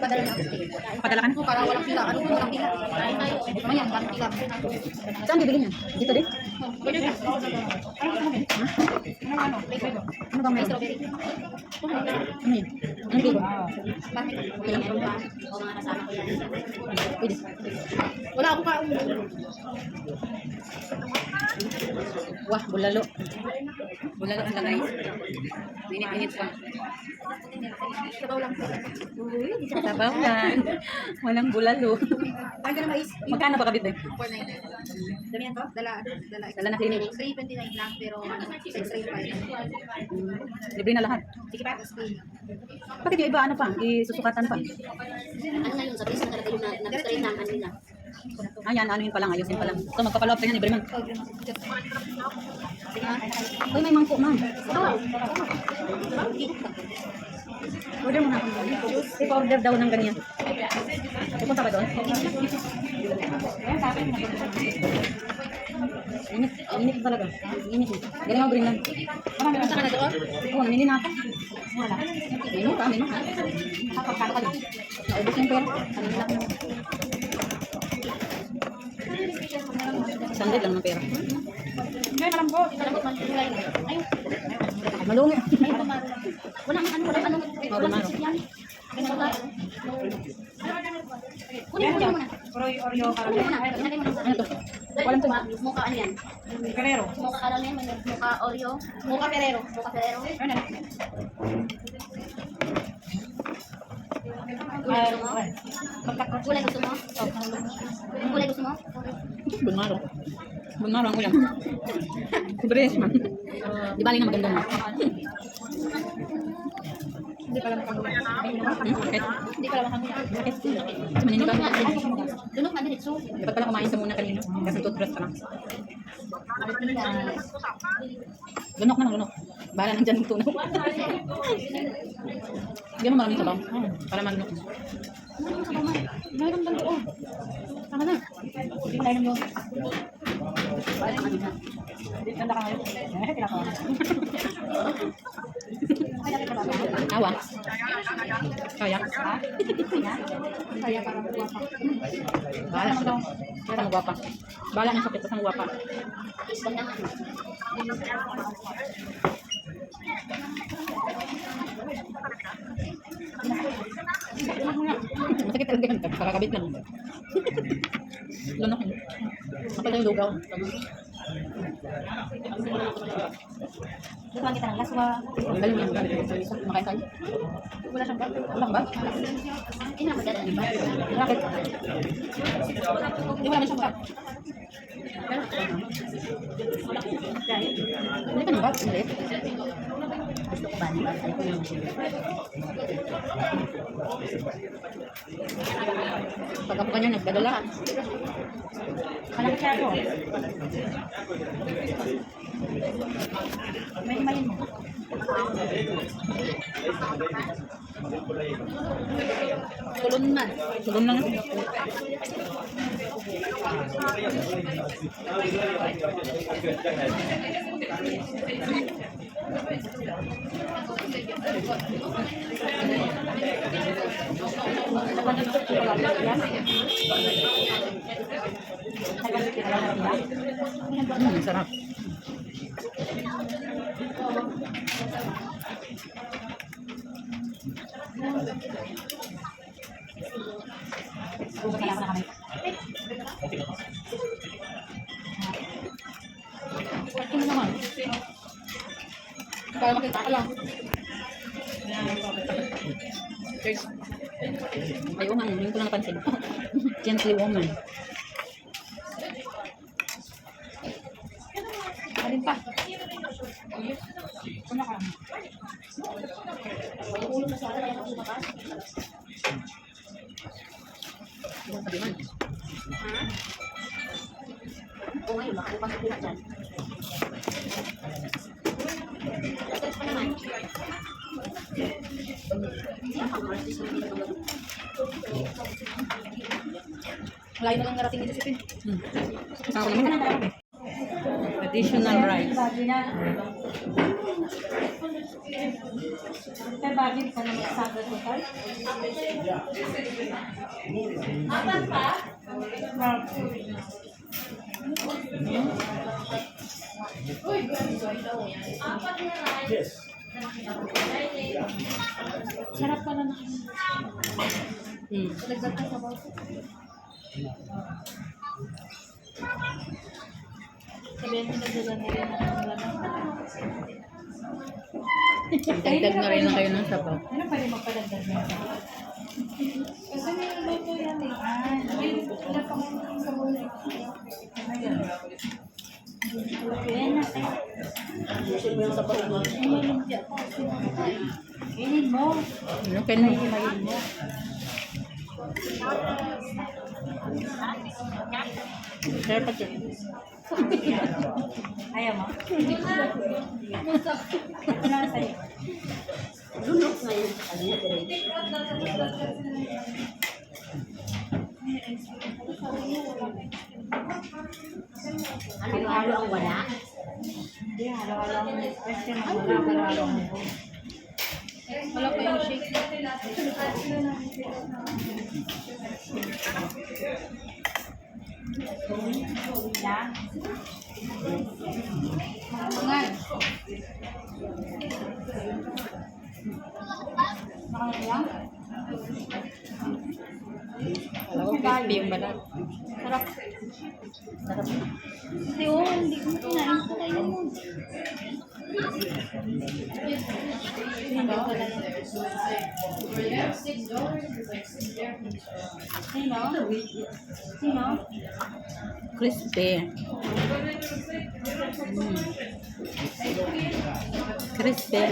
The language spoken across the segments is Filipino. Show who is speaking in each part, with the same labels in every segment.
Speaker 1: Padala na ako.
Speaker 2: Padala ka na?
Speaker 1: Para walang pila. Ano kung walang pila? Mayan, walang pila.
Speaker 2: Saan bibili niya? Dito din? Ano ba may strawberry? Ano yan? Anong bigo? Ilang? Pwede.
Speaker 1: Wala akong kaong.
Speaker 2: Wah, bulalo. Bulalo ang lagay. Minit-minit pa.
Speaker 1: Sabaw lang.
Speaker 2: Sabaw lang. Walang bulalo.
Speaker 1: Ang ganda mais.
Speaker 2: Magkano ba kabit eh?
Speaker 1: 499. Dami yan to? Dala.
Speaker 2: Dala na clinic.
Speaker 1: 329 lang, pero sex ray pa yun.
Speaker 2: Libre na lahat.
Speaker 1: Sige pa.
Speaker 2: Bakit yung iba ano pa? Isusukatan pa?
Speaker 3: Ano nga yun, sa place na talaga yung nag-straight na ano nila.
Speaker 2: Ayan, anuhin pa lang, ayusin pa lang. So, magpapaloob ka yan, libre man. Uy, may mangko, ma'am. Order mo na akong ganyan. Ipa-order daw ng ganyan. Pupunta ka doon? Init, init talaga. Init. Galing ako green lang.
Speaker 1: Pumunta ka na doon?
Speaker 2: Oo, namili na ako. Wala. Mino ka, mino ka. Kapagkano ka doon. Naubos yung pera. Kanina lang. Sandal lang ng pera.
Speaker 1: Ngayon, alam ko. Ay,
Speaker 2: Malungi.
Speaker 1: ay, pamaro. Walang ano.
Speaker 2: Maro, maro.
Speaker 1: Yan. Kunin mo muna.
Speaker 3: Oreo
Speaker 1: Kunin mo muna. Ilagay mo na.
Speaker 2: Ano to? Walang to.
Speaker 3: Mukha ano yan?
Speaker 1: Ferrero.
Speaker 3: Mukha ka lang yan, mukha Oreo.
Speaker 1: Mocha Ferrero.
Speaker 3: Mukha Ferrero.
Speaker 1: Ano na?
Speaker 3: Kulay gusto mo? Yung kulay gusto mo?
Speaker 2: Bunmaro. Bunmaro ang ulam. Kubres man. Di bali na maganda na.
Speaker 1: Hindi pala makagulat.
Speaker 2: Bakit?
Speaker 1: Hindi pala makagulat.
Speaker 2: Bakit? Kasi maniniba.
Speaker 3: Dunok na diretso.
Speaker 2: Dapat pala kumain sa muna kanina. Kasi toothbrush pa lang. Lunok na, lunok. Bahala nang dyan tunaw. Hindi mo maraming sabaw. Para maglunok.
Speaker 1: Mayroon bang doon? Tama na. Hindi tayo ng ganda ka ngayon.
Speaker 2: Awa. Kaya.
Speaker 1: Kaya parang buwa pa.
Speaker 2: Bahala siya. Para magwapa. Bahala ng sakit sa magwapa.
Speaker 3: Isang lang.
Speaker 2: Masakit talaga yan. Kakakabit lang. Lunok. Kapal yung lugaw.
Speaker 1: Lupa kita ng laswa.
Speaker 2: Ang galing yan. Makain tayo.
Speaker 1: Wala siyang bag.
Speaker 2: Walang bag?
Speaker 3: Ina mo dala ba?
Speaker 2: Bakit?
Speaker 1: Hindi wala siyang bag.
Speaker 2: Hindi ka ng bag? Hindi.
Speaker 3: Gusto ko ba? Ano ko yung
Speaker 2: Pag ako kanya nagdadala.
Speaker 1: Malaki siya ito. May himayin mo.
Speaker 2: Tulon man. Tulon lang. Sarap.
Speaker 1: Buka kailangan na kami.
Speaker 2: Ito naman. Para makita ka lang. Cheers. Ay, nga, hindi ko lang napansin. Gently woman.
Speaker 1: Alin pa? Kuna ka.
Speaker 2: Ibang sabihan.
Speaker 3: Oo ngayon, makakupasok nila dyan. Stress pa naman. Nakaka-artist na nila naman.
Speaker 1: Malayo na lang narating dito si Pin.
Speaker 2: Saan ko naman? Additional rice. Kaya bagay ka na magsasabi ko tayo. Apat pa?
Speaker 1: Sarap pala na.
Speaker 3: Dagdag ka sa bawso.
Speaker 1: Sabihin ko nagdagan na rin ang laman.
Speaker 2: Dagdag na rin lang kayo ng sabaw.
Speaker 1: Ano pwede magpadagdag na? Kasi may luto yan eh. Wala pa kong sabon eh.
Speaker 3: Yan na, tayo. Gusto mo yung sabaw mo?
Speaker 1: May lumpia pa. Kainin mo.
Speaker 2: Ano kayo na?
Speaker 1: Kainin mo.
Speaker 2: Sir, pa dyan.
Speaker 1: Ayaw mo? Ito na sa'yo.
Speaker 3: Lunok ngayon. Ano na, pero halo-halo ang wala.
Speaker 1: Hindi, halo-halo ang question. Halo-halo ang wala pa yung shake. Yan. Mangan. Makakaya?
Speaker 2: Alam ko, crispy yung balat.
Speaker 1: Sarap.
Speaker 2: Sarap.
Speaker 1: Hindi, oh, hindi ko kinain ko kayo mo. Sino? Sino?
Speaker 2: Crispy. Crispy.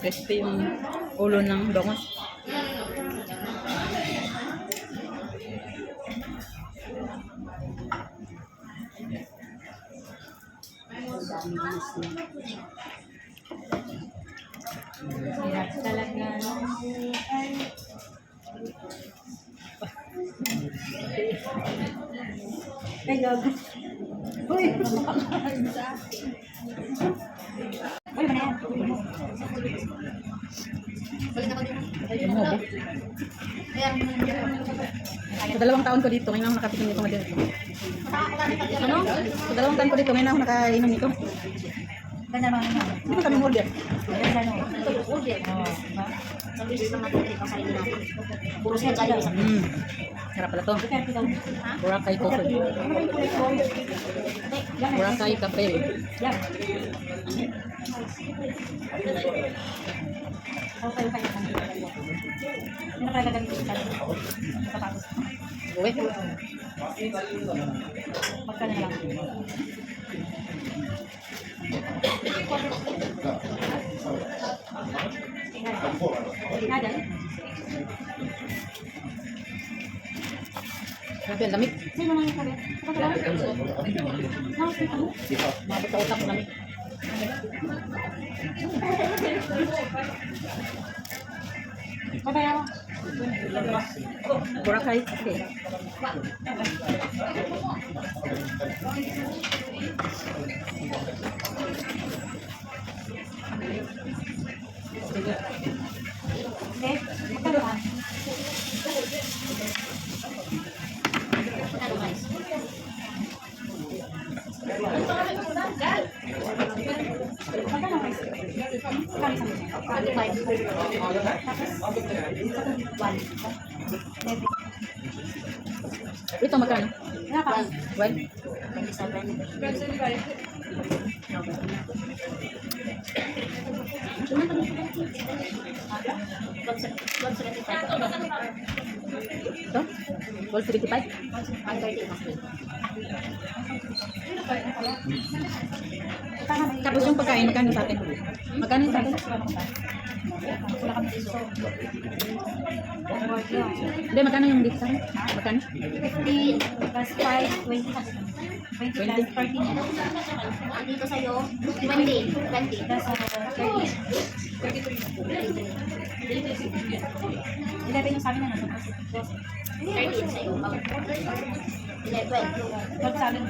Speaker 2: Crispy yung ulo ng bangos.
Speaker 1: Hirap talaga. Ay, gago. Uy, makakain sa akin. Uy, mana yan?
Speaker 3: balik ako dito.
Speaker 2: Yung hobo. Sa 2 taon ko dito, ngayon ako nakatikim nito madali. Ano? Sa 2 taon ko dito, ngayon ako nakainom nito.
Speaker 1: Ganda naman naman.
Speaker 2: Hindi ko kami order.
Speaker 1: Ganda naman.
Speaker 3: Order.
Speaker 1: Oo, diba?
Speaker 3: Sabi sa mga tuli pang sarili natin. Puro siya dyan yung isang.
Speaker 2: Sarap pala to.
Speaker 1: Ikaw, ikaw.
Speaker 2: Boracay coffee.
Speaker 1: Ano ba yung kulay ko? Yan.
Speaker 2: Boracay cafe.
Speaker 1: Yan. Okay, okay. Ano kaya gagamitin ka? Sapatos.
Speaker 2: Uwe.
Speaker 1: Magkano lang? Ada?
Speaker 2: Grabe, ang lamig.
Speaker 1: Sino naman yung sabi?
Speaker 2: Mabot sa utak, ang lamig.
Speaker 1: Babayaran.
Speaker 2: Boracay cafe.
Speaker 1: Okay? Magkano ba?
Speaker 3: Ano guys?
Speaker 1: Magkano ba? Magkano
Speaker 2: Ito magkano?
Speaker 1: Wala pa.
Speaker 2: Well,
Speaker 3: 175.
Speaker 2: ito? 12.55? Tapos yung pagkain, magkano sa atin? Magkano sa atin?
Speaker 1: Wala kami piso.
Speaker 2: Hindi, magkano yung dito sa atin? Magkano?
Speaker 1: 15 plus 5, 20 plus 20 plus 13.
Speaker 3: Andito sa'yo, 20. 20.
Speaker 1: Plus
Speaker 2: 11 yung sa amin na tapos
Speaker 3: 13 sa'yo. 11.
Speaker 2: 12 sa amin.